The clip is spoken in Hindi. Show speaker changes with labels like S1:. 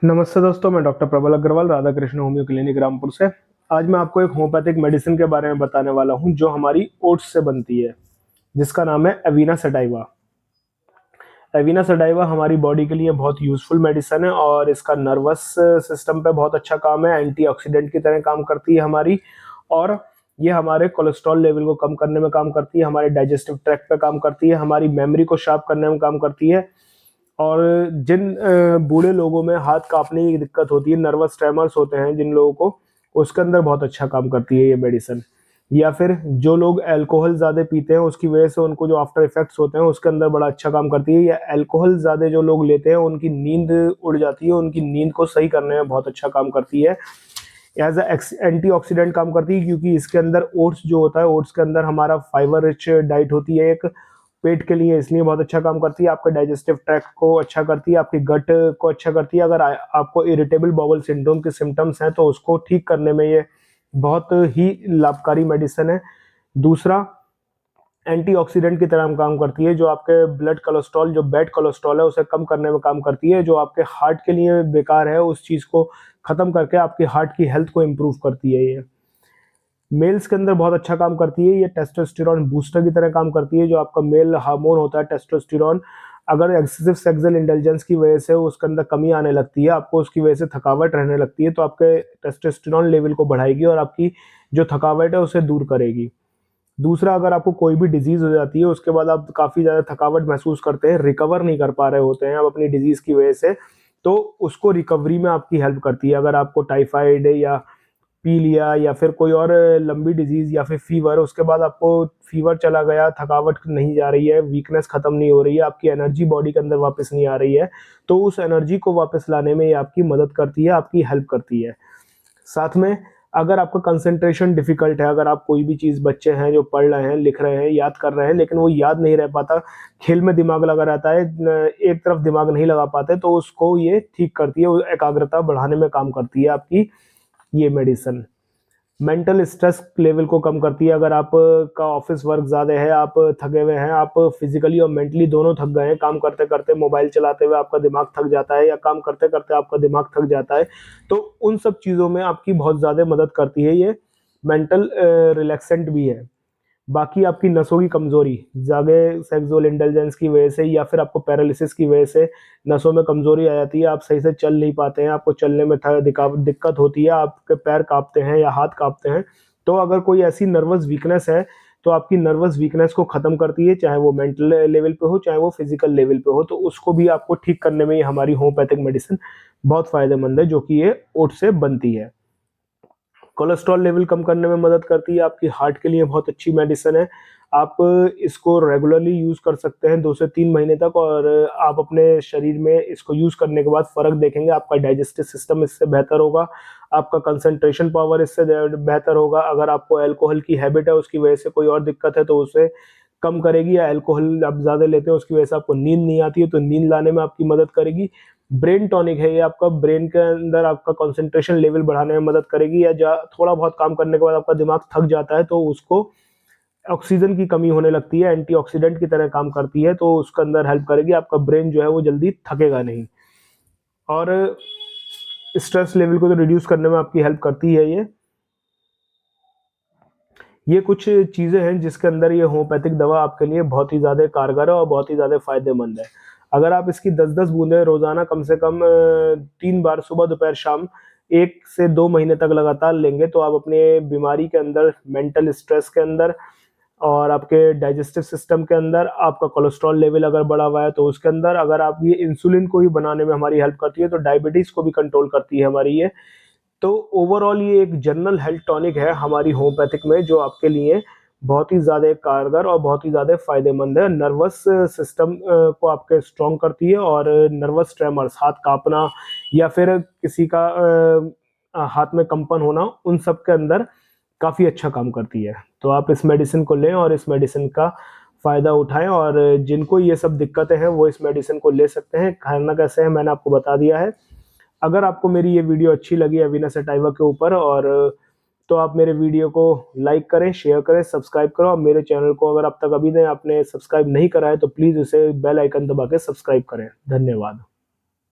S1: नमस्ते दोस्तों, मैं डॉक्टर प्रबल अग्रवाल राधा कृष्ण होम्यो क्लिनिक रामपुर से। आज मैं आपको एक होम्योपैथिक मेडिसिन के बारे में बताने वाला हूं जो हमारी ओट्स से बनती है, जिसका नाम है एविना सेटाइवा। एविना सेटाइवा हमारी बॉडी के लिए बहुत यूजफुल मेडिसिन है और इसका नर्वस सिस्टम पे बहुत अच्छा काम है, एंटीऑक्सीडेंट की तरह काम करती है हमारी। और ये हमारे कोलेस्ट्रॉल लेवल को कम करने में काम करती है, हमारे डाइजेस्टिव ट्रैक्ट पे काम करती है, हमारी मेमोरी को शार्प करने में काम करती है। और जिन बूढ़े लोगों में हाथ कांपने की दिक्कत होती है, नर्वस ट्रेमर्स होते हैं जिन लोगों को, उसके अंदर बहुत अच्छा काम करती है ये मेडिसिन। या फिर जो लोग अल्कोहल ज़्यादा पीते हैं उसकी वजह से उनको जो आफ्टर इफेक्ट्स होते हैं उसके अंदर बड़ा अच्छा काम करती है। या अल्कोहल ज़्यादा जो लोग लेते हैं उनकी नींद उड़ जाती है, उनकी नींद को सही करने में बहुत अच्छा काम करती है। एज अ एंटीऑक्सीडेंट काम करती है, क्योंकि इसके अंदर ओट्स जो होता है, ओट्स के अंदर हमारा फाइबर रिच डाइट होती है एक, पेट के लिए इसलिए बहुत अच्छा काम करती है। आपके डाइजेस्टिव ट्रैक्ट को अच्छा करती है, आपकी गट को अच्छा करती है। अगर आपको इरिटेबल बाउल सिंड्रोम के सिम्टम्स हैं तो उसको ठीक करने में ये बहुत ही लाभकारी मेडिसिन है। दूसरा, एंटीऑक्सीडेंट की तरह काम करती है, जो आपके ब्लड कोलेस्ट्रॉल, जो बैड कोलेस्ट्रॉल है उसे कम करने में काम करती है, जो आपके हार्ट के लिए बेकार है उस चीज़ को खत्म करके आपके हार्ट की हेल्थ को इम्प्रूव करती है ये। मेल्स के अंदर बहुत अच्छा काम करती है, ये टेस्टोस्टेरॉन बूस्टर की तरह काम करती है। जो आपका मेल हार्मोन होता है टेस्टोस्टेरॉन, अगर एक्सेसिव सेक्सुअल इंटेलिजेंस की वजह से उसके अंदर कमी आने लगती है, आपको उसकी वजह से थकावट रहने लगती है, तो आपके टेस्टोस्टेरॉन लेवल को बढ़ाएगी और आपकी जो थकावट है उसे दूर करेगी। दूसरा, अगर आपको कोई भी डिजीज हो जाती है उसके बाद आप काफ़ी ज़्यादा थकावट महसूस करते हैं, रिकवर नहीं कर पा रहे होते हैं आप अपनी डिजीज़ की वजह से, तो उसको रिकवरी में आपकी हेल्प करती है। अगर आपको टाइफाइड या पी लिया या फिर कोई और लंबी डिजीज़ या फिर फ़ीवर, उसके बाद आपको फ़ीवर चला गया, थकावट नहीं जा रही है, वीकनेस ख़त्म नहीं हो रही है, आपकी एनर्जी बॉडी के अंदर वापस नहीं आ रही है, तो उस एनर्जी को वापस लाने में ये आपकी मदद करती है, आपकी हेल्प करती है। साथ में, अगर आपका कंसंट्रेशन डिफिकल्ट है, अगर आप कोई भी चीज़, बच्चे हैं जो पढ़ रहे हैं, लिख रहे हैं, याद कर रहे हैं, लेकिन वो याद नहीं रह पाता, खेल में दिमाग लगा रहता है, एक तरफ दिमाग नहीं लगा पाते, तो उसको ये ठीक करती है, वो एकाग्रता बढ़ाने में काम करती है आपकी ये मेडिसिन। मेंटल स्ट्रेस लेवल को कम करती है। अगर आप का ऑफिस वर्क ज़्यादा है, आप थके हुए हैं, आप फिजिकली और मेंटली दोनों थक गए हैं, काम करते करते, मोबाइल चलाते हुए आपका दिमाग थक जाता है या काम करते करते आपका दिमाग थक जाता है, तो उन सब चीज़ों में आपकी बहुत ज़्यादा मदद करती है ये। मेंटल रिलैक्सेंट भी है। बाकी आपकी नसों की कमज़ोरी, ज़्यादा सेक्सुअल इंटेलिजेंस की वजह से या फिर आपको पैरालिसिस की वजह से नसों में कमज़ोरी आ जाती है, आप सही से चल नहीं पाते हैं, आपको चलने में दिक्कत होती है, आपके पैर काँपते हैं या हाथ काँपते हैं। तो अगर कोई ऐसी नर्वस वीकनेस है, तो आपकी नर्वस वीकनेस को ख़त्म करती है, चाहे वो मेंटल लेवल पे हो, चाहे वो फिज़िकल लेवल पे हो, तो उसको भी आपको ठीक करने में ये हमारी होम्योपैथिक मेडिसिन बहुत फ़ायदेमंद है, जो कि ये ओट से बनती है। कोलेस्ट्रॉल लेवल कम करने में मदद करती है, आपकी हार्ट के लिए बहुत अच्छी मेडिसिन है। आप इसको रेगुलरली यूज़ कर सकते हैं 2 से 3 महीने तक, और आप अपने शरीर में इसको यूज़ करने के बाद फ़र्क देखेंगे। आपका डाइजेस्टिव सिस्टम इससे बेहतर होगा, आपका कंसंट्रेशन पावर इससे बेहतर होगा। अगर आपको अल्कोहल की हैबिट है, उसकी वजह से कोई और दिक्कत है, तो उसे कम करेगी। या अल्कोहल आप ज़्यादा लेते हैं उसकी वजह से आपको नींद नहीं आती है, तो नींद लाने में आपकी मदद करेगी। ब्रेन टॉनिक है, ये आपका ब्रेन के अंदर आपका कंसंट्रेशन लेवल बढ़ाने में मदद करेगी। या थोड़ा बहुत काम करने के बाद आपका दिमाग थक जाता है, तो उसको ऑक्सीजन की कमी होने लगती है, एंटीऑक्सीडेंट की तरह काम करती है, तो उसके अंदर हेल्प करेगी। आपका ब्रेन जो है वो जल्दी थकेगा नहीं। और स्ट्रेस लेवल को तो रिड्यूस करने में आपकी हेल्प करती है ये कुछ चीज़ें हैं जिसके अंदर ये होम्योपैथिक दवा आपके लिए बहुत ही ज़्यादा कारगर है और बहुत ही ज़्यादा फ़ायदेमंद है। अगर आप इसकी 10-10 बूंदें रोज़ाना कम से कम 3 बार सुबह, दोपहर, शाम 1 से 2 महीने तक लगातार लेंगे, तो आप अपने बीमारी के अंदर, मेंटल स्ट्रेस के अंदर और आपके डाइजेस्टिव सिस्टम के अंदर, आपका कोलेस्ट्रॉल लेवल अगर बढ़ा हुआ है तो उसके अंदर, अगर आप ये इंसुलिन को भी बनाने में हमारी हेल्प करती है, तो डायबिटीज़ को भी कंट्रोल करती है हमारी ये। तो ओवरऑल ये एक जनरल हेल्थ टॉनिक है हमारी होम्योपैथिक में, जो आपके लिए बहुत ही ज़्यादा कारगर और बहुत ही ज़्यादा फ़ायदेमंद है। नर्वस सिस्टम को आपके स्ट्रॉन्ग करती है, और नर्वस ट्रेमर्स, हाथ काँपना या फिर किसी का हाथ में कंपन होना, उन सब के अंदर काफ़ी अच्छा काम करती है। तो आप इस मेडिसिन को लें और इस मेडिसिन का फ़ायदा उठाएँ, और जिनको ये सब दिक्कतें हैं वो इस मेडिसिन को ले सकते हैं। खाना कैसे है मैंने आपको बता दिया है। अगर आपको मेरी ये वीडियो अच्छी लगी एविना सेटाइवा के ऊपर, और तो आप मेरे वीडियो को लाइक करें, शेयर करें, सब्सक्राइब करो, और मेरे चैनल को अगर अब तक अभी नहीं आपने सब्सक्राइब नहीं करा है तो प्लीज़ उसे बेल आइकन दबा के सब्सक्राइब करें। धन्यवाद।